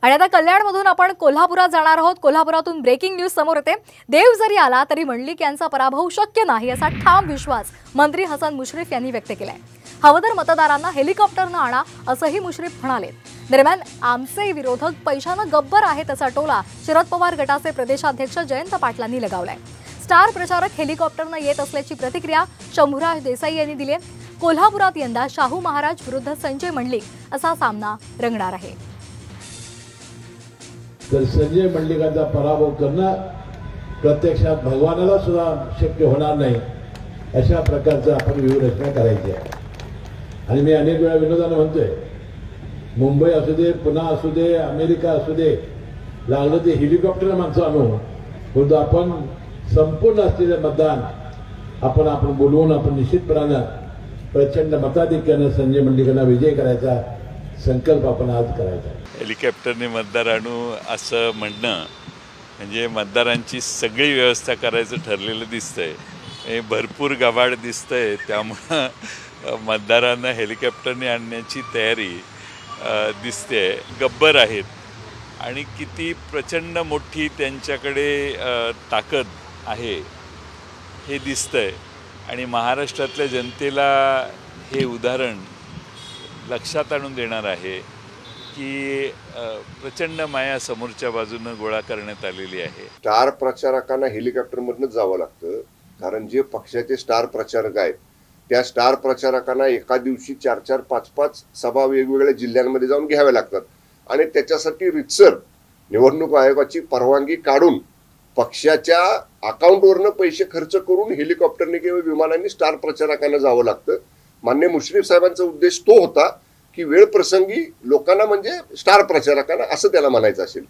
आणि आता कल्याणमधून आपण कोल्हापुरात जाणार आहोत। कोल्हापुरातून ब्रेकिंग न्यूज समोर येते। देव जरी आला तरी मंडलिक यांचा पराभव शक्य नाही असा ठाम विश्वास मंत्री हसन मुश्रीफ यांनी व्यक्त केलाय। हवं तर मतदारांना हेलिकॉप्टरनं आणा असंही मुश्रीफ म्हणाले। दरम्यान आमचे विरोधक पैशानं गब्बर आहेत असा टोला शरद पवार गटाचे प्रदेशाध्यक्ष जयंत पाटलांनी लगावलाय। स्टार प्रचारक हेलिकॉप्टरनं येत असल्याची प्रतिक्रिया शंभूराज देसाई यांनी दिली आहे। कोल्हापुरात यंदा शाहू महाराज विरुद्ध संजय मंडलिक असा सामना रंगणार आहे। तर संजय मंडलिकांचा पराभव करणं प्रत्यक्षात भगवानाला सुद्धा शक्य होणार नाही अशा प्रकारचं आपण व्यूहरचना करायची आहे। आणि मी अनेक वेळा विनोदाने म्हणतोय, मुंबई असू दे, पुणे असू दे, अमेरिका असू दे, लागलं ते हेलिकॉप्टर माणसं आणू, परंतु आपण संपूर्ण असलेले मतदान आपण बोलवून आपण निश्चितपणानं प्रचंड मताधिक्यानं संजय मंडलिकांना विजय करायचा संकल्प आपण आज करायचा। हेलिकॉप्टरने मतदार आणू असं म्हणणं म्हणजे मतदारांची सगळी व्यवस्था करायचं ठरलेलं दिसतंय। हे भरपूर गबाड दिसतंय, त्यामुळं मतदारांना हेलिकॉप्टरने आणण्याची तयारी दिसते। गब्बर आहेत आणि किती प्रचंड मोठी त्यांच्याकडे ताकद आहे हे दिसतंय। आणि महाराष्ट्रातल्या जनतेला हे उदाहरण लक्षात आणून देणार आहे की प्रचंड माया समोरच्या बाजूने गोळा करण्यात आलेली आहे। स्टार प्रचारकांना हेलिकॉप्टरमधून जावं लागतं, कारण जे पक्षाचे स्टार प्रचारक आहेत त्या स्टार प्रचारकांना एका दिवशी 4-4, 5-5 सभा वेगवेगळ्या जिल्ह्यांमध्ये जाऊन घ्याव्या लागतात आणि त्याच्यासाठी रितसर निवडणूक आयोगाची परवानगी काढून पक्षाच्या अकाउंटवरनं पैसे खर्च करून हेलिकॉप्टरने किंवा विमानांनी स्टार प्रचारकांना जावं लागतं। माननीय मुश्रीफ साहेबांचा उद्देश तो होता की वेळ प्रसंगी लोकांना म्हणजे स्टार प्रचारकांना असं त्याला म्हणायचं असेल।